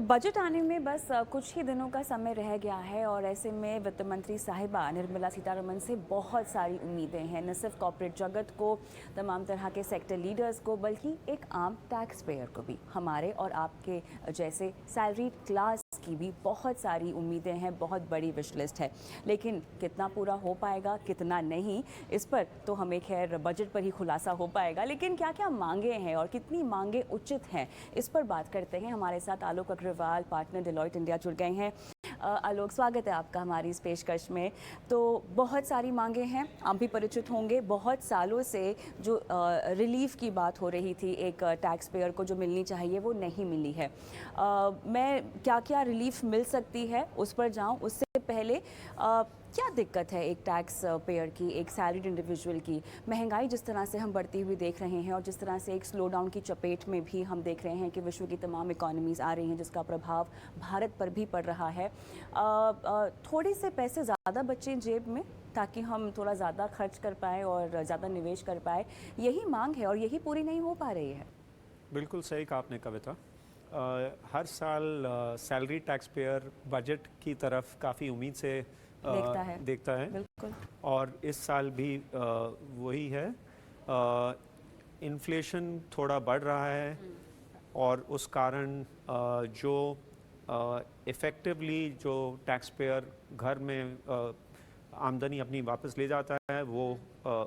Budget आने में बस कुछ ही दिनों का समय रह गया है और ऐसे में वित्त मंत्री साहिबा निर्मला सीतारमण से बहुत सारी उम्मीदें हैं, न सिर्फ कॉर्पोरेट जगत को, तमाम तरह के सेक्टर लीडर्स को, बल्कि एक आम टैक्स पेयर को भी। हमारे और आपके जैसे सैलरीड क्लास की भी बहुत सारी उम्मीदें हैं, बहुत बड़ी विश लिस्ट है, लेकिन कितना पूरा हो पाएगा कितना नहीं, इस पर तो हमें खैर बजट पर ही खुलासा हो पाएगा। लेकिन क्या क्या मांगे हैं और कितनी मांगे उचित हैं, इस पर बात करते हैं। हमारे साथ आलोक अग्रवाल, पार्टनर डेलॉयट इंडिया, जुड़ गए हैं। आलोक, स्वागत है आपका हमारी इस पेशकश में। तो बहुत सारी मांगे हैं, आप भी परिचित होंगे। बहुत सालों से जो रिलीफ की बात हो रही थी, एक टैक्स पेयर को जो मिलनी चाहिए वो नहीं मिली है। मैं क्या क्या रिलीफ मिल सकती है उस पर जाऊं, उससे पहले क्या दिक्कत है एक टैक्स पेयर की, एक सैलरीड इंडिविजुअल की? महंगाई जिस तरह से हम बढ़ती हुई देख रहे हैं और जिस तरह से एक स्लो डाउन की चपेट में भी हम देख रहे हैं कि विश्व की तमाम इकोनॉमीज़ आ रही हैं, जिसका प्रभाव भारत पर भी पड़ रहा है। थोड़े से पैसे ज़्यादा बचें जेब में ताकि हम थोड़ा ज़्यादा खर्च कर पाएँ और ज़्यादा निवेश कर पाए, यही मांग है और यही पूरी नहीं हो पा रही है। बिल्कुल सही कहा आपने कविता। हर साल सैलरी टैक्स पेयर बजट की तरफ काफ़ी उम्मीद से देखता है। बिल्कुल। और इस साल भी वही है। इन्फ्लेशन थोड़ा बढ़ रहा है और उस कारण जो इफ़ेक्टिवली जो टैक्स पेयर घर में आमदनी अपनी वापस ले जाता है वो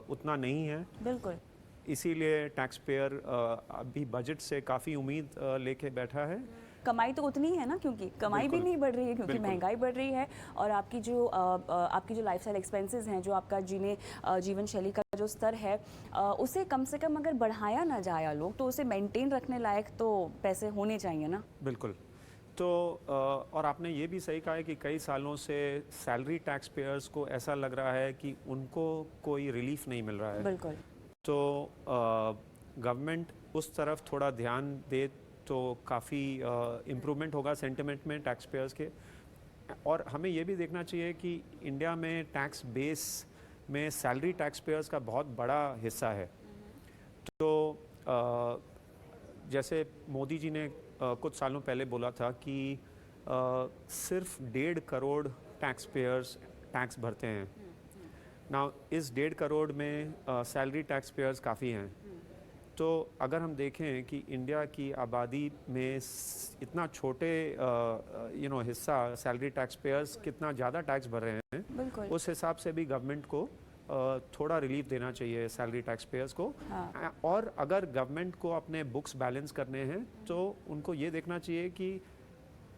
उतना नहीं है। बिल्कुल। इसीलिए टैक्स पेयर अभी बजट से काफ़ी उम्मीद लेके बैठा है। कमाई तो उतनी है ना, क्योंकि कमाई भी नहीं बढ़ रही है, क्योंकि महंगाई बढ़ रही है और आपकी जो लाइफस्टाइल एक्सपेंसेस हैं, जो आपका जीवन शैली का जो स्तर है, उसे कम से कम अगर बढ़ाया ना जाए लोग, तो उसे मेंटेन रखने लायक तो पैसे होने चाहिए ना। बिल्कुल। तो और आपने ये भी सही कहा है कि कई सालों से सैलरी टैक्स पेयर्स को ऐसा लग रहा है कि उनको कोई रिलीफ नहीं मिल रहा है। बिल्कुल। तो गवर्नमेंट उस तरफ थोड़ा ध्यान दे तो काफ़ी इम्प्रूवमेंट होगा सेंटिमेंट में टैक्स पेयर्स के। और हमें ये भी देखना चाहिए कि इंडिया में टैक्स बेस में सैलरी टैक्स पेयर्स का बहुत बड़ा हिस्सा है। तो जैसे मोदी जी ने कुछ सालों पहले बोला था कि सिर्फ 1.5 करोड़ टैक्स पेयर्स टैक्स भरते हैं। ना इस 1.5 करोड़ में सैलरी टैक्स पेयर्स काफ़ी हैं। तो अगर हम देखें कि इंडिया की आबादी में इतना छोटे हिस्सा सैलरी टैक्स पेयर्स कितना ज़्यादा टैक्स भर रहे हैं, उस हिसाब से भी गवर्नमेंट को थोड़ा रिलीफ देना चाहिए सैलरी टैक्स पेयर्स को। हाँ। और अगर गवर्नमेंट को अपने बुक्स बैलेंस करने हैं तो उनको ये देखना चाहिए कि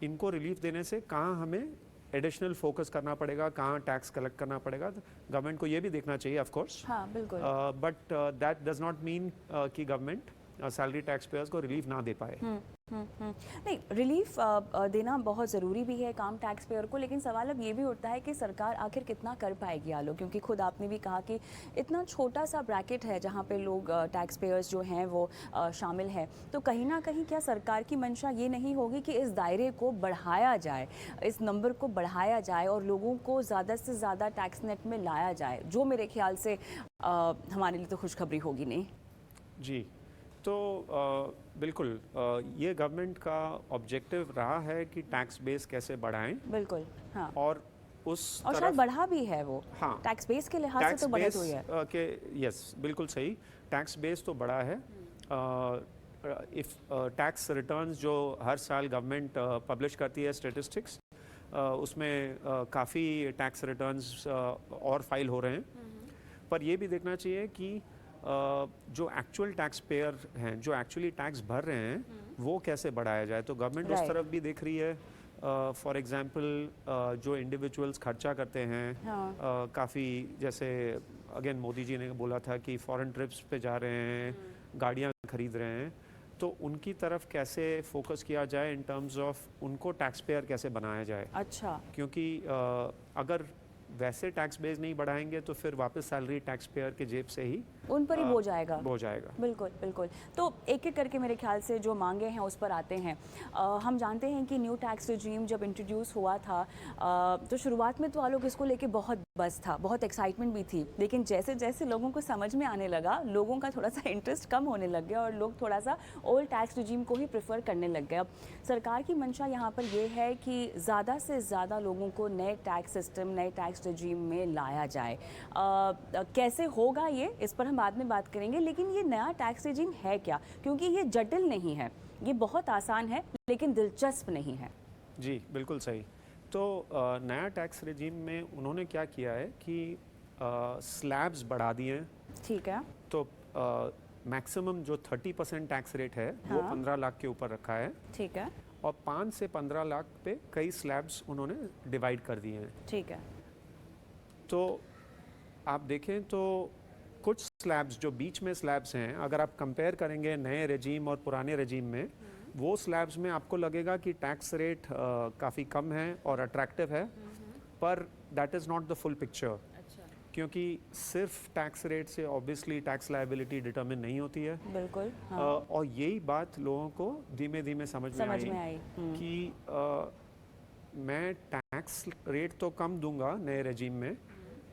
इनको रिलीफ देने से कहाँ हमें एडिशनल फोकस करना पड़ेगा, कहाँ टैक्स कलेक्ट करना पड़ेगा। गवर्नमेंट को ये भी देखना चाहिए ऑफ कोर्स। हाँ, बिल्कुल। But that does not mean कि गवर्नमेंट सैलरी टैक्स पेयर्स को रिलीफ ना दे पाए। नहीं, रिलीफ देना बहुत ज़रूरी भी है काम टैक्स पेयर को, लेकिन सवाल अब ये भी उठता है कि सरकार आखिर कितना कर पाएगी आलो, क्योंकि खुद आपने भी कहा कि इतना छोटा सा ब्रैकेट है जहाँ पे लोग टैक्स पेयर्स जो हैं वो शामिल हैं। तो कहीं ना कहीं क्या सरकार की मंशा ये नहीं होगी कि इस दायरे को बढ़ाया जाए, इस नंबर को बढ़ाया जाए और लोगों को ज़्यादा से ज़्यादा टैक्स नेट में लाया जाए, जो मेरे ख्याल से हमारे लिए तो खुशखबरी होगी नहीं। जी, तो बिल्कुल ये गवर्नमेंट का ऑब्जेक्टिव रहा है कि टैक्स बेस कैसे बढ़ाएं। बिल्कुल। हाँ। और शायद बढ़ा भी है वो। हाँ, टैक्स बेस के लिहाज से तो बढ़त हुई है कि यस, बिल्कुल सही, टैक्स बेस तो बढ़ा है। इफ टैक्स रिटर्न्स जो हर साल गवर्नमेंट पब्लिश करती है स्टेटिस्टिक्स, उसमें काफ़ी टैक्स रिटर्न्स और फाइल हो रहे हैं। पर ये भी देखना चाहिए कि जो एक्चुअल टैक्स पेयर हैं, जो एक्चुअली टैक्स भर रहे हैं, वो कैसे बढ़ाया जाए। तो गवर्नमेंट उस तरफ भी देख रही है। फॉर एग्जांपल जो इंडिविजुअल्स खर्चा करते हैं, काफ़ी, जैसे अगेन मोदी जी ने बोला था कि फॉरेन ट्रिप्स पे जा रहे हैं, गाड़ियाँ खरीद रहे हैं, तो उनकी तरफ कैसे फोकस किया जाए इन टर्म्स ऑफ उनको टैक्स पेयर कैसे बनाया जाए। अच्छा। क्योंकि अगर वैसे टैक्स बेस नहीं बढ़ाएंगे तो फिर वापस सैलरी टैक्स पेयर के जेब से ही उन पर ही बोझ आएगा। बोझ आएगा। बिल्कुल बिल्कुल। तो एक एक करके मेरे ख्याल से जो मांगे हैं उस पर आते हैं। हम जानते हैं कि न्यू टैक्स रिजीम जब इंट्रोड्यूस हुआ था तो शुरुआत में तो आलोक इसको लेके बहुत बज़ था, बहुत एक्साइटमेंट भी थी, लेकिन जैसे जैसे लोगों को समझ में आने लगा, लोगों का थोड़ा सा इंटरेस्ट कम होने लग गया और लोग थोड़ा सा ओल्ड टैक्स रिजीम को ही प्रेफर करने लग गए। अब सरकार की मंशा यहाँ पर यह है कि ज़्यादा से ज़्यादा लोगों को नए टैक्स सिस्टम, नए टैक्स रिजीम में लाया जाए। कैसे होगा ये, इस पर हम बाद में बात करेंगे, लेकिन ये नया टैक्स रिजीम है क्या? क्योंकि ये जटिल नहीं है, ये बहुत आसान है लेकिन दिलचस्प नहीं है। जी बिल्कुल सही। तो नया टैक्स रिजीम में उन्होंने क्या किया है कि स्लैब्स बढ़ा दिए हैं। ठीक है। तो मैक्सिमम जो 30% टैक्स रेट है वो हाँ। 15 लाख के ऊपर रखा है, ठीक है। और 5 से 15 लाख पे कई स्लैब्स उन्होंने डिवाइड कर दिए हैं। ठीक है। तो आप देखें तो कुछ स्लैब्स जो बीच में स्लैब्स हैं, अगर आप कंपेयर करेंगे नए रेजीम और पुराने रेजीम में, वो स्लैब्स में आपको लगेगा कि टैक्स रेट काफ़ी कम है और अट्रैक्टिव है, पर that is not the full picture. क्योंकि सिर्फ टैक्स रेट से ऑब्वियसली टैक्स लायबिलिटी डिटरमिन नहीं होती है। बिल्कुल। हाँ। और यही बात लोगों को धीमे धीमे समझ में आई कि मैं टैक्स रेट तो कम दूंगा नए रेजीम में,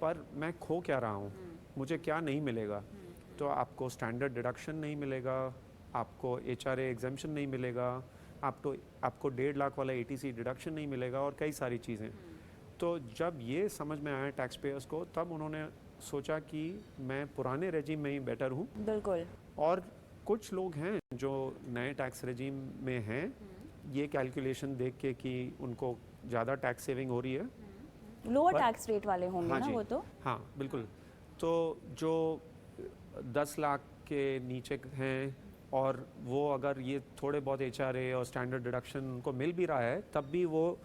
पर मैं खो क्या रहा हूँ, मुझे क्या नहीं मिलेगा। तो आपको स्टैंडर्ड डिडक्शन नहीं मिलेगा, आपको HRA एग्जेम्पशन नहीं मिलेगा, आपको 1.5 लाख वाला ATC डिडक्शन नहीं मिलेगा, और कई सारी चीज़ें। तो जब ये समझ में आया टैक्स पेयर्स को, तब उन्होंने सोचा कि मैं पुराने रेजीम में ही बेटर हूँ। बिल्कुल। और कुछ लोग हैं जो नए टैक्स रेजीम में हैं, ये कैलकुलेशन देख के कि उनको ज़्यादा टैक्स सेविंग हो रही है, लोअर टैक्स रेट वाले होंगे। हाँ ना जी, वो तो। हाँ बिल्कुल। तो जो 10 लाख के नीचे हैं, और वो अगर ये थोड़े बहुत HRA और स्टैंडर्ड डिडक्शन उनको मिल भी रहा है, तब भी वो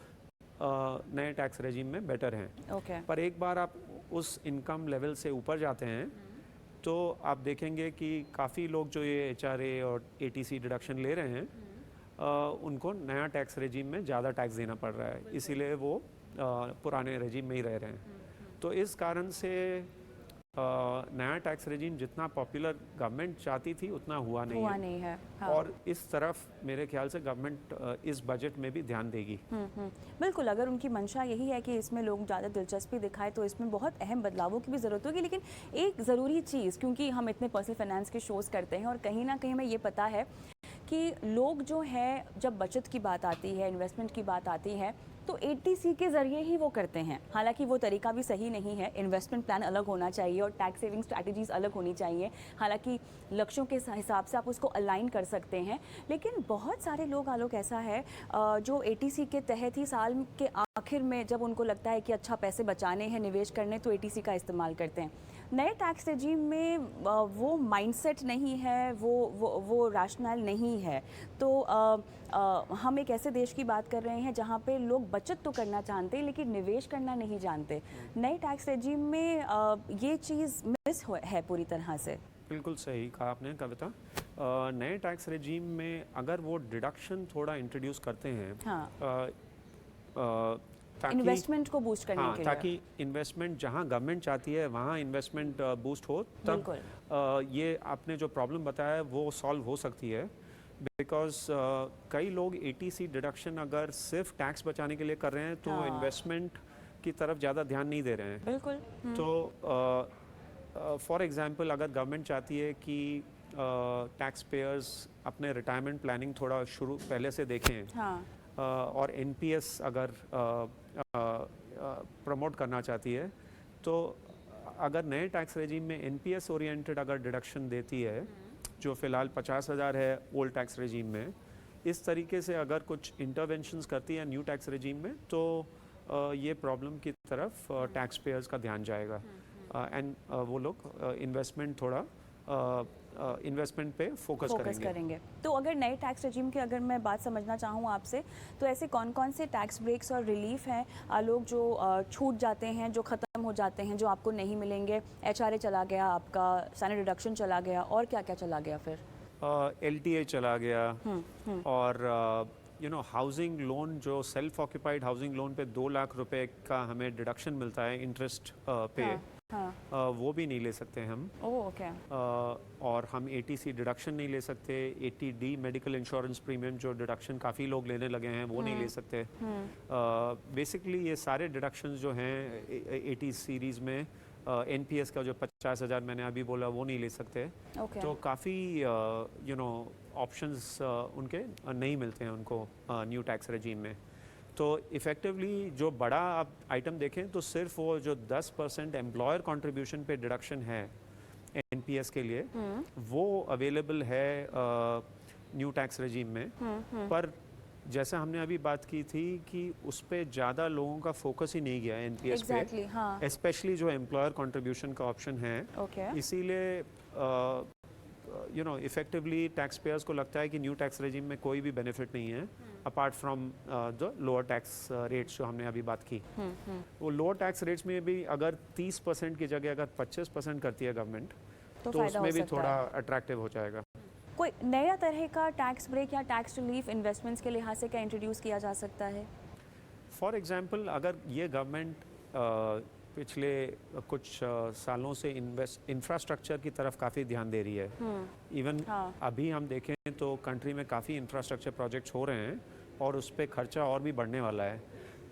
नए टैक्स रेजीम में बेटर हैं। ओके। पर एक बार आप उस इनकम लेवल से ऊपर जाते हैं तो आप देखेंगे कि काफ़ी लोग जो ये HRA और ATC डिडक्शन ले रहे हैं, उनको नया टैक्स रेजीम में ज़्यादा टैक्स देना पड़ रहा है, इसीलिए वो पुराने रेजीम में ही रह रहे हैं। तो इस कारण से नया टैक्स रेजीम जितना पॉपुलर गवर्नमेंट चाहती थी उतना हुआ नहीं है। हाँ। और इस तरफ मेरे ख्याल से गवर्नमेंट इस बजट में भी ध्यान देगी। बिल्कुल, अगर उनकी मंशा यही है कि इसमें लोग ज़्यादा दिलचस्पी दिखाए तो इसमें बहुत अहम बदलावों की भी ज़रूरत होगी। लेकिन एक ज़रूरी चीज़, क्योंकि हम इतने पर्सनल फाइनेंस के शोज़ करते हैं और कहीं ना कहीं हमें ये पता है कि लोग जो है, जब बचत की बात आती है, इन्वेस्टमेंट की बात आती है, तो ATC के ज़रिए ही वो करते हैं। हालांकि वो तरीका भी सही नहीं है, इन्वेस्टमेंट प्लान अलग होना चाहिए और टैक्स सेविंग स्ट्रैटेजीज अलग होनी चाहिए। हालांकि लक्ष्यों के हिसाब से आप उसको अलाइन कर सकते हैं, लेकिन बहुत सारे लोग आलोक ऐसा है जो ATC के तहत ही साल के आखिर में जब उनको लगता है कि अच्छा पैसे बचाने हैं, निवेश करने, तो ATC का इस्तेमाल करते हैं। नए टैक्स रेजीम में वो माइंडसेट नहीं है, वो रैशनल नहीं है। तो हम एक ऐसे देश की बात कर रहे हैं जहाँ पे लोग बचत तो करना जानते हैं लेकिन निवेश करना नहीं जानते। नए टैक्स रेजीम में ये चीज़ मिस है पूरी तरह से। बिल्कुल सही कहा आपने कविता। नए टैक्स रेजीम में अगर वो डिडक्शन थोड़ा इंट्रोड्यूस करते हैं, हाँ, ताकि इन्वेस्टमेंट को बूस्ट करने के लिए, ताकि इन्वेस्टमेंट जहां गवर्नमेंट चाहती है वहां इन्वेस्टमेंट बूस्ट हो, तब ये आपने जो प्रॉब्लम बताया है वो सॉल्व हो सकती है। बिकॉज कई लोग ATC डिडक्शन अगर सिर्फ टैक्स बचाने के लिए कर रहे हैं तो हाँ, इन्वेस्टमेंट की तरफ ज़्यादा ध्यान नहीं दे रहे हैं। बिल्कुल। तो फॉर एग्जांपल अगर गवर्नमेंट चाहती है कि टैक्स पेयर्स अपने रिटायरमेंट प्लानिंग थोड़ा शुरू पहले से देखें, हाँ, और NPS अगर प्रमोट करना चाहती है, तो अगर नए टैक्स रेजीम में NPS ओरिएंटेड अगर डिडक्शन देती है, जो फ़िलहाल 50,000 है ओल्ड टैक्स रेजीम में, इस तरीके से अगर कुछ इंटरवेंशंस करती है न्यू टैक्स रेजीम में, तो ये प्रॉब्लम की तरफ टैक्स पेयर्स का ध्यान जाएगा, एंड वो लोग इन्वेस्टमेंट थोड़ा इन्वेस्टमेंट पे फोकस करेंगे। तो अगर नए टैक्स रेजिम की अगर मैं बात समझना चाहूँ आपसे, तो ऐसे कौन कौन से टैक्स ब्रेक्स और रिलीफ हैं लोग जो छूट जाते हैं, जो ख़त्म हो जाते हैं, जो आपको नहीं मिलेंगे? HRA चला गया आपका, स्टैंडर्ड डिडक्शन चला गया, और क्या क्या चला गया फिर? LTA चला गया, और हाउसिंग लोन, जो सेल्फ ऑक्यूपाइड हाउसिंग लोन पे 2 लाख रुपए का हमें डिडक्शन मिलता है इंटरेस्ट पे, हाँ। वो भी नहीं ले सकते हम। Oh okay. और हम एटीसी डिडक्शन नहीं ले सकते, एटीडी मेडिकल इंश्योरेंस प्रीमियम जो डिडक्शन काफ़ी लोग लेने लगे हैं वो नहीं ले सकते। बेसिकली ये सारे डिडक्शंस जो हैं एटी सीरीज़ में एनपीएस का जो 50,000 मैंने अभी बोला वो नहीं ले सकते। ओके। तो काफ़ी ऑप्शंस उनके नहीं मिलते हैं उनको न्यू टैक्स रेजीम में। तो इफ़ेक्टिवली जो बड़ा आप आइटम देखें तो सिर्फ वो जो 10% एम्प्लॉयर कंट्रीब्यूशन पे डिडक्शन है एनपीएस के लिए वो अवेलेबल है न्यू टैक्स रेजीम में। पर जैसा हमने अभी बात की थी कि उस पर ज़्यादा लोगों का फोकस ही नहीं गया एनपीएस पे, हाँ। स्पेशली जो एम्प्लॉयर कंट्रीब्यूशन का ऑप्शन है। इसीलिए इफेक्टिवली टैक्स पेयर्स को लगता है कि न्यू टैक्स रेजिम में कोई भी बेनिफिट नहीं है apart from the lower tax rates जो हमने अभी बात की। वो लोअर टैक्स रेट्स में भी अगर 30% की जगह अगर 25% करती है गवर्नमेंट तो उसमें भी थोड़ा अट्रैक्टिव हो जाएगा। कोई नया तरह का टैक्स ब्रेक या टैक्स रिलीफ इन्वेस्टमेंट्स के लिहाज से क्या इंट्रोड्यूस किया जा सकता है? फॉर एग्जांपल अगर ये गवर्नमेंट पिछले कुछ सालों से इंफ्रास्ट्रक्चर की तरफ काफ़ी ध्यान दे रही है। इवन अभी हम देखें तो कंट्री में काफ़ी इंफ्रास्ट्रक्चर प्रोजेक्ट्स हो रहे हैं और उस पर खर्चा और भी बढ़ने वाला है।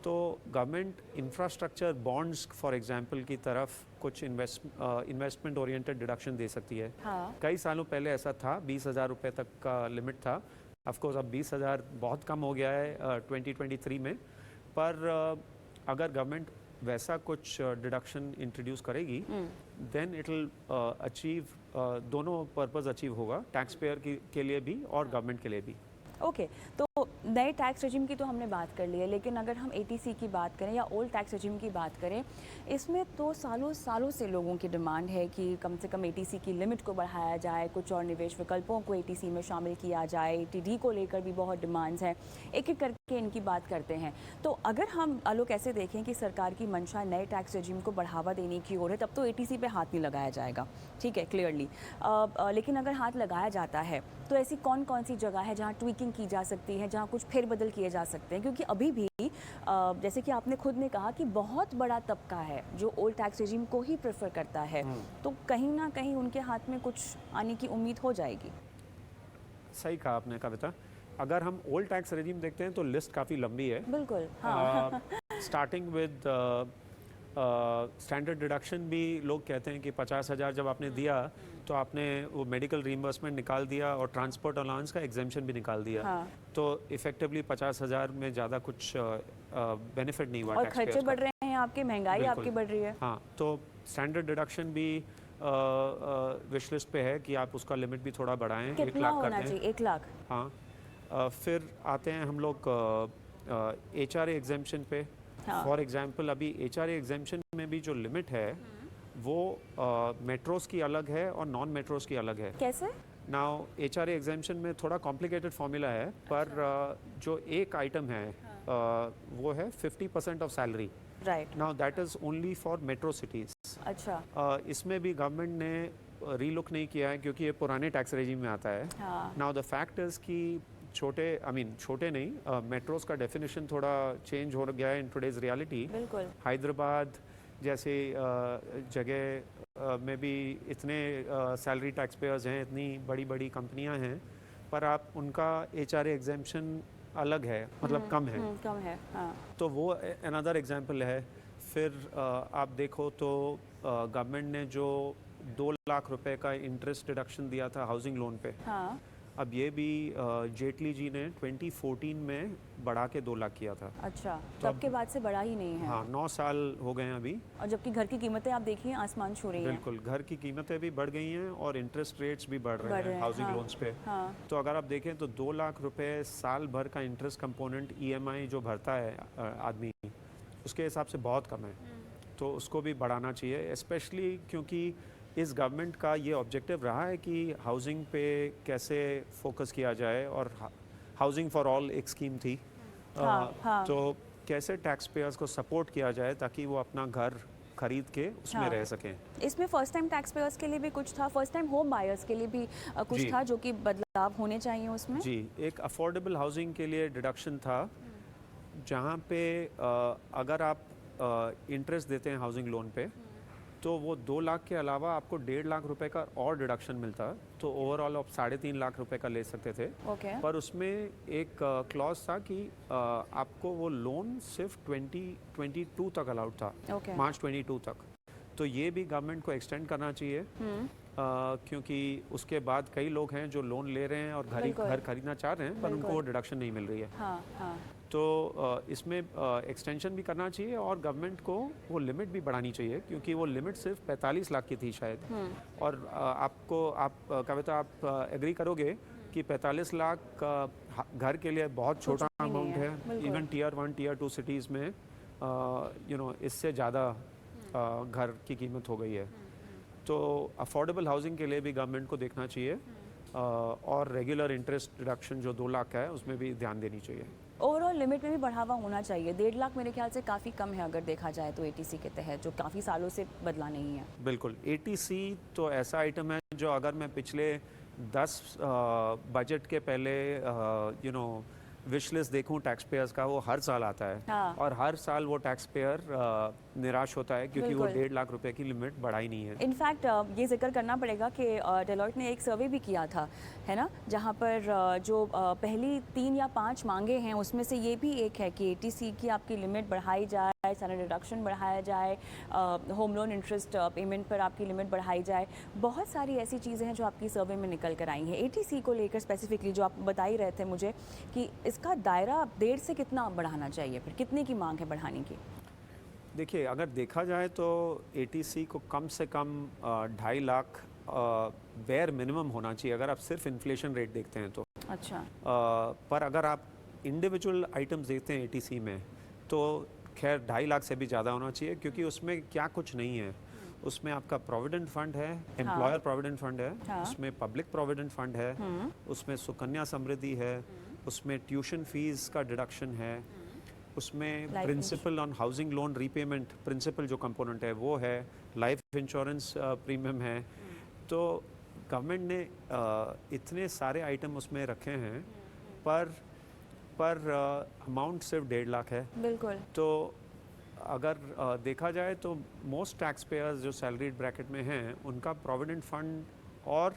तो government infrastructure bonds for example की तरफ कुछ इन्वेस्टमेंट ओरिएंटेड डिडक्शन दे सकती है। कई सालों पहले ऐसा था, 20,000 रुपये तक का लिमिट था। ऑफकोर्स अब 20,000 बहुत कम हो गया है 2023 में। पर अगर गवर्नमेंट वैसा कुछ डिडक्शन इंट्रोड्यूस करेगी देन इट विल अचीव दोनों पर्पस अचीव होगा, टैक्स पेयर के लिए भी और गवर्नमेंट के लिए भी। ओके तो नए टैक्स रेजिम की तो हमने बात कर ली है, लेकिन अगर हम एटीसी की बात करें या ओल्ड टैक्स रेजिम की बात करें, इसमें तो सालों सालों से लोगों की डिमांड है कि कम से कम एटीसी की लिमिट को बढ़ाया जाए, कुछ और निवेश विकल्पों को एटीसी में शामिल किया जाए। एटीडी को लेकर भी बहुत डिमांड्स हैं, एक एक करके इनकी बात करते हैं। तो अगर हम आलोक ऐसे देखें कि सरकार की मंशा नए टैक्स रेजिम को बढ़ावा देने की ओर है, तब तो एटीसी पे हाथ नहीं लगाया जाएगा, ठीक है, क्लियरली। लेकिन अगर हाथ लगाया जाता है तो ऐसी कौन कौन सी जगह है जहाँ ट्वीकिंग की जा सकती है, जहाँ कुछ फेरबदल किए जा सकते हैं? क्योंकि अभी भी जैसे कि आपने खुद ने कहा कि बहुत बड़ा तबका है जो ओल्ड टैक्स रेजिम को ही प्रेफर करता है, तो कहीं ना कहीं उनके हाथ में कुछ आने की उम्मीद हो जाएगी। सही कहा आपने कविता। अगर हम ओल्ड टैक्स रेजिम देखते हैं तो लिस्ट काफ़ी लंबी है। बिल्कुल, हाँ। स्टार्टिंग विद स्टैंडर्ड डिडक्शन भी लोग कहते हैं कि 50,000 जब आपने दिया तो आपने वो मेडिकल रीइंबर्समेंट निकाल दिया और ट्रांसपोर्ट अलाउंस का एग्जेम्पशन भी निकाल दिया। तो इफेक्टिवली 50,000 में ज़्यादा कुछ बेनिफिट नहीं हुआ। और खर्चे बढ़ रहे हैं आपके, महंगाई आपकी बढ़ रही है। हाँ, तो स्टैंडर्ड डिडक्शन भी विश लिस्ट पे है कि आप उसका लिमिट भी थोड़ा बढ़ाएं। कितना 1 लाख होना कर दें। चाहिए? 1 लाख। हाँ, फिर आते हैं हम लोग HRA एग्जेम्पशन पे। फॉर एग्जांपल अभी HRA एग्जेम्पशन में भी जो लिमिट है वो मेट्रोस की अलग है और नॉन मेट्रोस की अलग है। कैसे? नाउ HRA एग्जेम्पशन में थोड़ा कॉम्प्लिकेटेड फॉर्मूला है, पर जो एक आइटम है वो है 50% of salary. Right. Now that is only for metro cities. अच्छा। इसमें भी गवर्नमेंट ने रीलुक नहीं किया है क्योंकि ये पुराने टैक्स रेजिम में आता है। नाउ द फैक्ट इज कि छोटे नहीं, मेट्रोस का डेफिनेशन थोड़ा चेंज हो गया है इन टुडेज रियलिटी। बिल्कुल। हैदराबाद जैसे जगह में भी इतने सैलरी टैक्स पेयर्स हैं, इतनी बड़ी बड़ी कंपनियां हैं, पर आप उनका HRA एग्जेम्पशन अलग है, मतलब कम है। हाँ। तो वो अनदर एग्जांपल है। फिर आप देखो तो गवर्नमेंट ने जो 2 लाख रुपए का इंटरेस्ट डिडक्शन दिया था हाउसिंग लोन पे, हाँ। अब ये भी जेटली जी ने 2014 में बढ़ा के 2 लाख किया था। अच्छा, तब के बाद से बढ़ा ही नहीं है। हाँ, 9 साल हो गए हैं अभी। और जबकि घर की कीमतें आप देखिए आसमान छू रही हैं। बिल्कुल, घर की कीमतें भी बढ़ गई हैं और इंटरेस्ट रेट्स भी बढ़ रहे हैं हाउसिंग लोन्स पे। तो अगर आप देखें तो 2 लाख रुपए साल भर का इंटरेस्ट कंपोनेंट EMI जो भरता है आदमी, उसके हिसाब से बहुत कम है। तो उसको भी बढ़ाना चाहिए, स्पेशली क्योंकि इस गवर्नमेंट का ये ऑब्जेक्टिव रहा है कि हाउसिंग पे कैसे फोकस किया जाए, और हाउसिंग फॉर ऑल एक स्कीम थी। हाँ। तो कैसे टैक्स पेयर्स को सपोर्ट किया जाए ताकि वो अपना घर खरीद के उसमें रह सकें। इसमें फर्स्ट टाइम टैक्स पेयर्स के लिए भी कुछ था, फर्स्ट टाइम होम बायर्स के लिए भी कुछ था जो कि बदलाव होने चाहिए उसमें। जी, एक अफोर्डेबल हाउसिंग के लिए डिडक्शन था, जहाँ पे अगर आप इंटरेस्ट देते हैं हाउसिंग लोन पे तो वो 2 लाख के अलावा आपको 1.5 लाख रुपए का और डिडक्शन मिलता है, तो ओवरऑल आप 3.5 लाख रुपए का ले सकते थे। ओके। पर उसमें एक क्लॉज था कि आपको वो लोन सिर्फ 2022 तक अलाउड था, ओके। मार्च 22 तक। तो ये भी गवर्नमेंट को एक्सटेंड करना चाहिए, क्योंकि उसके बाद कई लोग हैं जो लोन ले रहे हैं और बिल्कुल। घर खरीदना चाह रहे हैं, पर उनको वो डिडक्शन नहीं मिल रही है। हाँ हाँ। तो इसमें एक्सटेंशन भी करना चाहिए और गवर्नमेंट को वो लिमिट भी बढ़ानी चाहिए, क्योंकि वो लिमिट सिर्फ 45 लाख की थी शायद। और कविता आप एग्री करोगे कि 45 लाख घर के लिए बहुत छोटा भी नहीं अमाउंट है, है। बिल्कुल। इवन टीयर 1 टीयर 2 सिटीज़ में इससे ज़्यादा घर की कीमत हो गई है। तो अफोर्डेबल हाउसिंग के लिए भी गवर्नमेंट को देखना चाहिए, और रेगुलर इंटरेस्ट डिडक्शन जो 2 लाख का है उसमें भी ध्यान देनी चाहिए। ओवरऑल लिमिट में भी बढ़ावा होना चाहिए। 1.5 लाख मेरे ख्याल से काफ़ी कम है अगर देखा जाए तो एटीसी के तहत, जो काफ़ी सालों से बदला नहीं है। बिल्कुल, एटीसी तो ऐसा आइटम है जो अगर मैं पिछले 10 बजट के पहले विश लिस्ट देखूं टैक्स पेयर्स का, वो हर साल आता है। हाँ। और हर साल वो टैक्स पेयर निराश होता है, क्योंकि वो बिल्कुल। 1.5 लाख रुपए की लिमिट बढ़ाई नहीं है। इनफैक्ट ये जिक्र करना पड़ेगा कि डेलॉयट ने एक सर्वे भी किया था, है ना, जहाँ पर जो पहली 3 या 5 मांगे हैं उसमें से ये भी एक है कि एटीसी की आपकी लिमिट बढ़ाई जाए, सैलरी डिडक्शन बढ़ाया जाए, होम लोन इंटरेस्ट पेमेंट पर आपकी लिमिट बढ़ाई जाए। बहुत सारी ऐसी चीज़ें हैं जो आपकी सर्वे में निकल कर आई हैं। एटीसी को लेकर स्पेसिफिकली जो आप बता ही रहे थे मुझे कि इसका दायरा 1.5 से कितना बढ़ाना चाहिए, फिर कितने की मांग है बढ़ाने की? देखिए, अगर देखा जाए तो एटीसी को कम से कम 2.5 लाख वेयर मिनिमम होना चाहिए, अगर आप सिर्फ इन्फ्लेशन रेट देखते हैं तो। अच्छा। पर अगर आप इंडिविजुअल आइटम्स देखते हैं एटीसी में, तो खैर 2.5 लाख से भी ज़्यादा होना चाहिए, क्योंकि उसमें क्या कुछ नहीं है। उसमें आपका प्रोविडेंट फंड है, एम्प्लॉयर प्रोविडेंट फंड है, हाँ। उसमें पब्लिक प्रोविडेंट फंड है, उसमें सुकन्या समृद्धि है, उसमें ट्यूशन फीस का डिडक्शन है, उसमें Life principal on housing loan repayment, principal जो कंपोनेंट है वो है, लाइफ इंश्योरेंस प्रीमियम है। तो गवर्नमेंट ने इतने सारे आइटम उसमें रखे हैं, पर अमाउंट सिर्फ 1.5 लाख है। बिल्कुल। तो अगर देखा जाए तो मोस्ट टैक्स पेयर्स जो सैलरीड ब्रैकेट में हैं, उनका प्रोविडेंट फंड और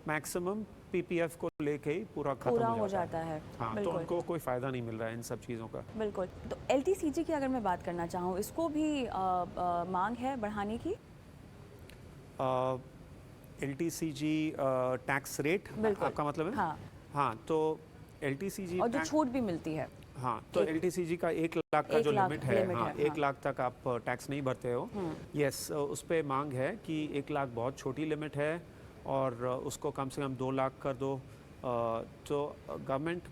मैक्सिमम पीपीएफ को लेके ही पूरा खत्म हो जाता है। हाँ, तो बिल्कुल। उनको कोई फ़ायदा नहीं मिल रहा है इन सब चीज़ों का। बिल्कुल। तो एलटीसीजी की अगर मैं बात करना चाहूँ, इसको भी मांग है बढ़ाने की? एलटीसीजी टैक्स रेट बिल्कुल। आपका मतलब है? हाँ। हाँ, तो एलटीसीजी और जो छूट भी मिलती है। हाँ, तो एलटीसीजी का 1 लाख का 1 जो लाख लिमिट है, लिमिट हाँ, है, 1 हाँ। लाख तक आप टैक्स नहीं भरते हो। यस, उस पे मांग है कि 1 लाख बहुत छोटी लिमिट है और उसको कम से कम 2 लाख कर दो। तो गवर्नमेंट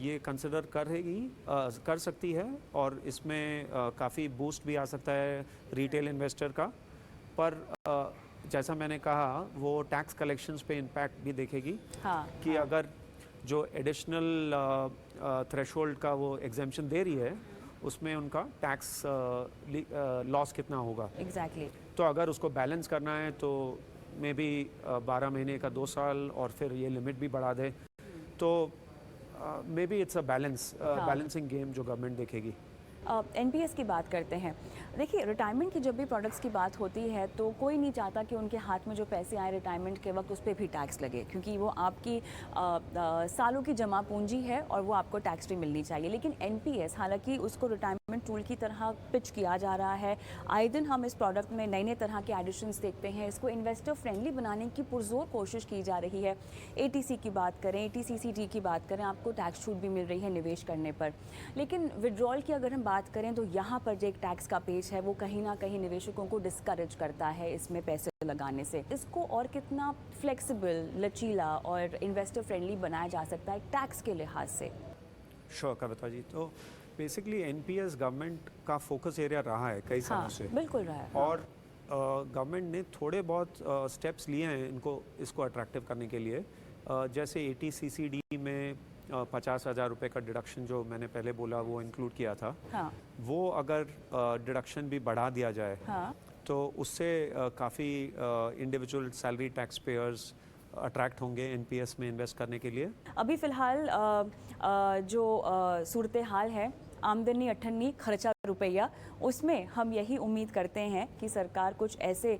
ये कंसिडर कर सकती है, और इसमें काफ़ी बूस्ट भी आ सकता है रिटेल इन्वेस्टर का। पर जैसा मैंने कहा, वो टैक्स कलेक्शंस पे इम्पैक्ट भी देखेगी। हाँ। कि अगर जो एडिशनल थ्रेशोल्ड का वो एग्जेम्पशन दे रही है, उसमें उनका टैक्स लॉस कितना होगा। एग्जैक्टली। तो अगर उसको बैलेंस करना है तो मे बी 12 महीने का 2 साल, और फिर ये लिमिट भी बढ़ा दे, तो may be it's a balancing game जो गवर्नमेंट देखेगी। एनपीएस की बात करते हैं। देखिए, रिटायरमेंट की जब भी प्रोडक्ट्स की बात होती है तो कोई नहीं चाहता कि उनके हाथ में जो पैसे आए रिटायरमेंट के वक्त उस पर भी टैक्स लगे, क्योंकि वो आपकी सालों की जमा पूंजी है और वो आपको टैक्स फ्री मिलनी चाहिए। लेकिन एनपीएस, हालांकि उसको रिटायरमेंट टूल की तरह पिच किया जा रहा है, आए दिन हम इस प्रोडक्ट में नए नए तरह के एडिशंस देखते हैं, इसको इन्वेस्टर फ्रेंडली बनाने की पुरजोर कोशिश की जा रही है। एटीसी की बात करें, एटीसीसीटी की बात करें, आपको टैक्स छूट भी मिल रही है निवेश करने पर। लेकिन विड्रॉल की अगर हम बात करें तो यहाँ पर जो एक टैक्स का पेज है वो कहीं ना कहीं निवेशकों को डिस्करेज करता है इसमें पैसे लगाने से। इसको और कितना फ्लेक्सिबल, लचीला और इन्वेस्टर फ्रेंडली बनाया जा सकता है टैक्स के लिहाज से? श्योर कविता जी, तो बेसिकली एनपीएस गवर्नमेंट का फोकस एरिया रहा है कई सालों से। बिल्कुल रहा है। और गवर्नमेंट ने थोड़े बहुत स्टेप्स लिए हैं इसको अट्रैक्टिव करने के लिए। जैसे एटीसीसीडी में 50,000 रुपये का डिडक्शन जो मैंने पहले बोला वो इंक्लूड किया था। हाँ। वो अगर डिडक्शन भी बढ़ा दिया जाए, हाँ। तो उससे काफ़ी individual salary tax payers attract होंगे एनपीएस में इन्वेस्ट करने के लिए। अभी फ़िलहाल जो सूरत हाल है आमदनी अठन्नी खर्चा रुपया, उसमें हम यही उम्मीद करते हैं कि सरकार कुछ ऐसे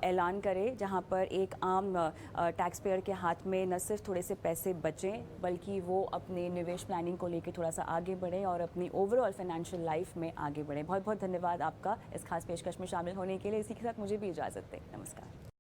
ऐलान करे जहां पर एक आम टैक्स पेयर के हाथ में न सिर्फ थोड़े से पैसे बचें बल्कि वो अपने निवेश प्लानिंग को लेकर थोड़ा सा आगे बढ़े और अपनी ओवरऑल फाइनेंशियल लाइफ में आगे बढ़े। बहुत बहुत धन्यवाद आपका इस खास पेशकश में शामिल होने के लिए। इसी के साथ मुझे भी इजाज़त दें। नमस्कार।